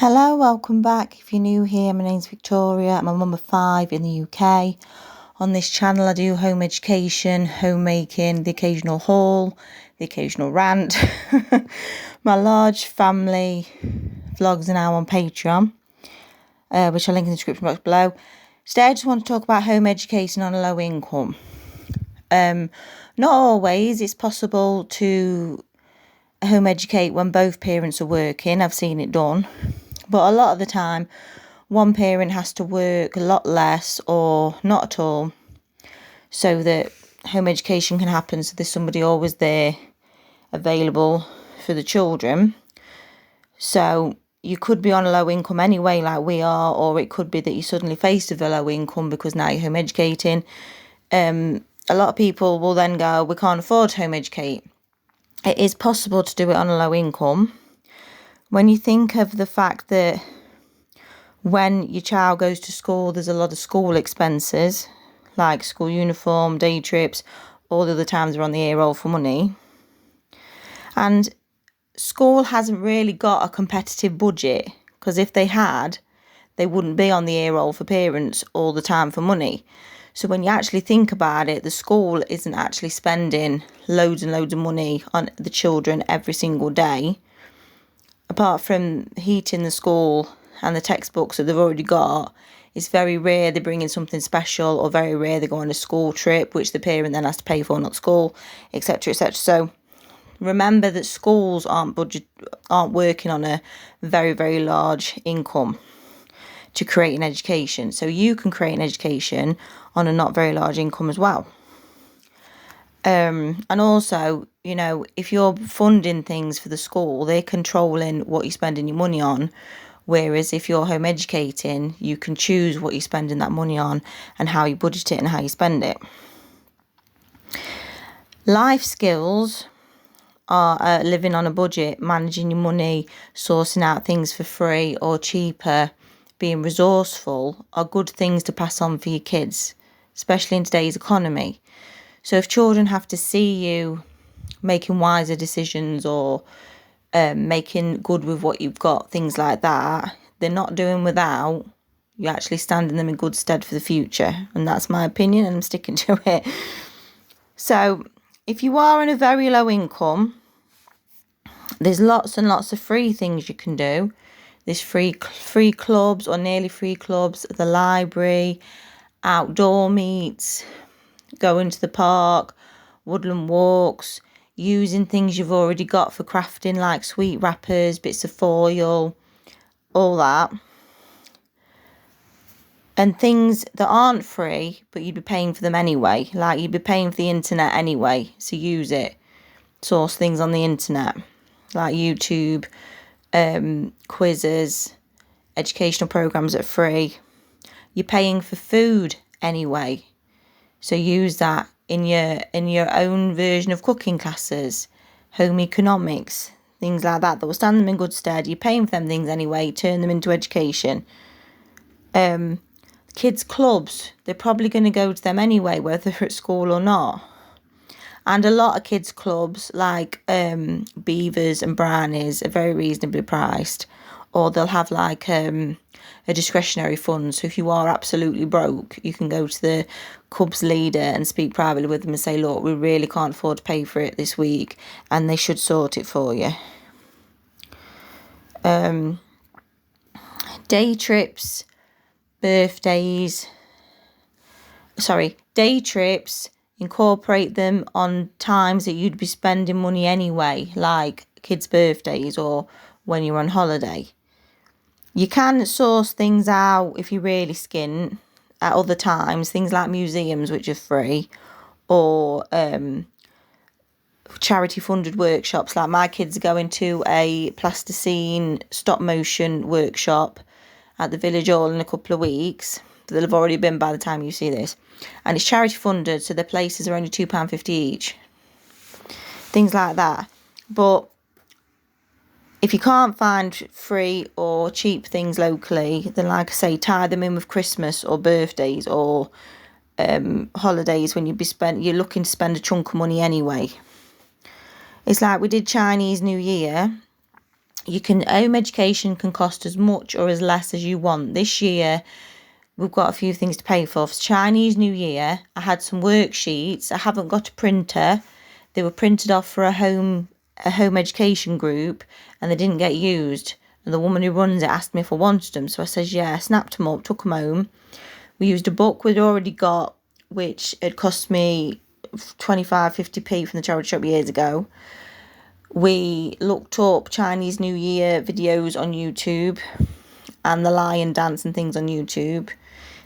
Hello, welcome back. If you're new here, my name's Victoria. I'm a mum of 5 in the UK. On this channel I do home education, homemaking, the occasional haul, the occasional rant. My large family vlogs are now on Patreon, which I'll link in the description box below. Today I just want to talk about home educating on a low income. Not always. It's possible to home educate when both parents are working. I've seen it done. But a lot of the time, one parent has to work a lot less or not at all so that home education can happen, so there's somebody always there available for the children. So you could be on a low income anyway, like we are, or it could be that you're suddenly faced with a low income because now you're home educating. A lot of people will then go, we can't afford to home educate. It is possible to do it on a low income. When you think of the fact that when your child goes to school, there's a lot of school expenses, like school uniform, day trips, all the other times they're on the ear roll for money. And school hasn't really got a competitive budget, because if they had, they wouldn't be on the ear roll for parents all the time for money. So when you actually think about it, the school isn't actually spending loads and loads of money on the children every single day. Apart from heating the school and the textbooks that they've already got, it's very rare they bring in something special, or very rare they go on a school trip, which the parent then has to pay for, not school, etc., etc. So remember that schools aren't working on a very, very large income to create an education. So you can create an education on a not very large income as well. And also, if you're funding things for the school, they're controlling what you're spending your money on. Whereas if you're home educating, you can choose what you're spending that money on and how you budget it and how you spend it. Life skills are living on a budget, managing your money, sourcing out things for free or cheaper, being resourceful are good things to pass on for your kids, especially in today's economy. So if children have to see you making wiser decisions or making good with what you've got, things like that, they're not doing without, you're actually standing them in good stead for the future. And that's my opinion, and I'm sticking to it. So if you are on a very low income, there's lots and lots of free things you can do. There's free clubs or nearly free clubs at the library, outdoor meets, going to the park, woodland walks, using things you've already got for crafting, like sweet wrappers, bits of foil, all that. And things that aren't free, but you'd be paying for them anyway, like you'd be paying for the internet anyway, so use it. Source things on the internet, like YouTube, quizzes, educational programs that are free. You're paying for food anyway, so use that in your own version of cooking classes, home economics, things like that will stand them in good stead. You're paying for them things anyway, turn them into education. Kids clubs, they're probably going to go to them anyway, whether they're at school or not. And a lot of kids clubs, like Beavers and Brownies, are very reasonably priced, or they'll have like a discretionary fund. So if you are absolutely broke, you can go to the club's leader and speak privately with them and say, look, we really can't afford to pay for it this week, and they should sort it for you. Day trips, incorporate them on times that you'd be spending money anyway, like kids' birthdays or when you're on holiday. You can source things out if you're really skint at other times, things like museums, which are free, or charity funded workshops. Like my kids are going to a plasticine stop motion workshop at the village hall in a couple of weeks. They'll have already been by the time you see this, and it's charity funded, so the places are only £2.50 each, things like that. But if you can't find free or cheap things locally, then like I say, tie them in with Christmas or birthdays or holidays when you're looking to spend a chunk of money anyway. It's like we did Chinese New Year, home education can cost as much or as less as you want. This year, we've got a few things to pay for. For Chinese New Year, I had some worksheets. I haven't got a printer. They were printed off for a home education group, and they didn't get used. And the woman who runs it asked me if I wanted them. So I said, yeah, I snapped them up, took them home. We used a book we'd already got, which had cost me 25, 50p from the charity shop years ago. We looked up Chinese New Year videos on YouTube and the lion dance and things on YouTube.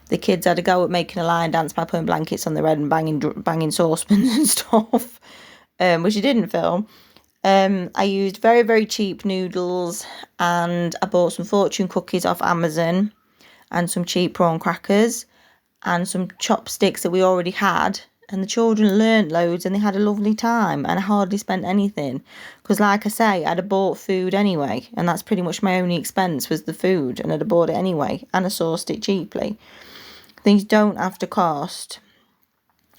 The kids had a go at making a lion dance by putting blankets on their head and banging saucepans and stuff, which I didn't film. I used very, very cheap noodles, and I bought some fortune cookies off Amazon and some cheap prawn crackers and some chopsticks that we already had. And the children learnt loads and they had a lovely time, and I hardly spent anything because, like I say, I'd have bought food anyway, and that's pretty much my only expense was the food, and I'd have bought it anyway, and I sourced it cheaply. Things don't have to cost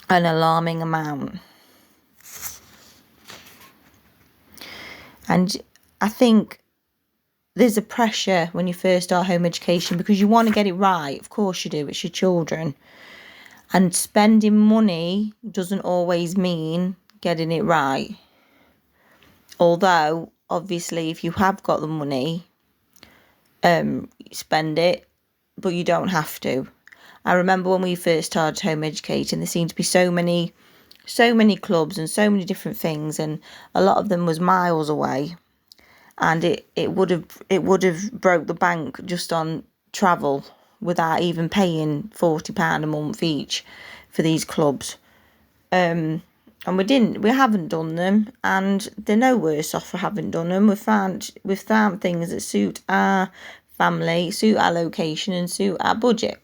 an alarming amount. And I think there's a pressure when you first start home education because you want to get it right. Of course you do. It's your children. And spending money doesn't always mean getting it right. Although, obviously, if you have got the money, spend it, but you don't have to. I remember when we first started home educating, there seemed to be so many clubs and so many different things, and a lot of them was miles away, and it would have broke the bank just on travel without even paying £40 a month each for these clubs. And we haven't done them, and they're no worse off for having done them. We've found things that suit our family, suit our location, and suit our budget.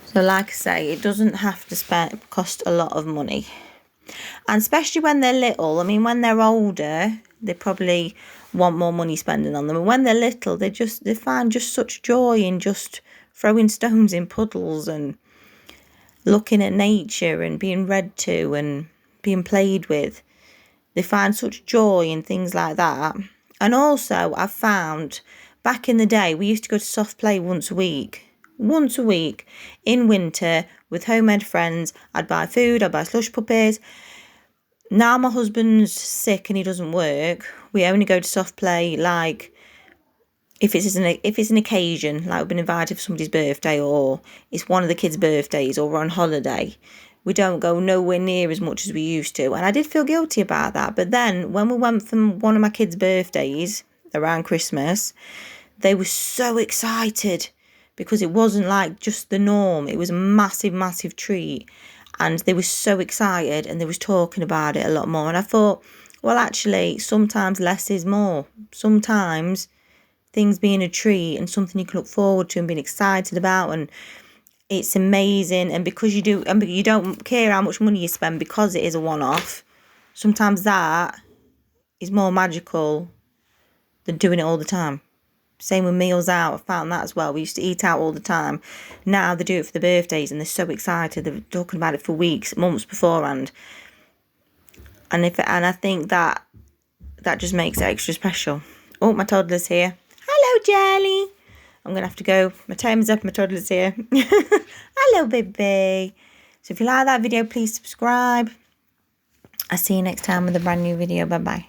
So like I say, it doesn't have to cost a lot of money. And especially when they're little. I mean, when they're older, they probably want more money spending on them. And when they're little, they find just such joy in just throwing stones in puddles and looking at nature and being read to and being played with. They find such joy in things like that. And also, I've found, back in the day, we used to go to soft play once a week in winter with home-ed friends. I'd buy food, I'd buy slush puppies. Now my husband's sick and he doesn't work, we only go to soft play like if it's an occasion, like we've been invited for somebody's birthday, or it's one of the kids' birthdays, or we're on holiday. We don't go nowhere near as much as we used to, and I did feel guilty about that. But then when we went for one of my kids' birthdays around Christmas, they were so excited because it wasn't like just the norm. It was a massive, massive treat, and they were so excited, and they was talking about it a lot more. And I thought, well, actually, sometimes less is more. Sometimes things being a treat and something you can look forward to and being excited about, and it's amazing. And because you don't care how much money you spend because it is a one-off, sometimes that is more magical than doing it all the time. Same with meals out. I found that as well. We used to eat out all the time. Now they do it for the birthdays and they're so excited. They're talking about it for weeks, months beforehand. And I think that just makes it extra special. Oh, my toddler's here. Hello, Jelly. I'm going to have to go. My time's up. My toddler's here. Hello, baby. So if you like that video, please subscribe. I'll see you next time with a brand new video. Bye-bye.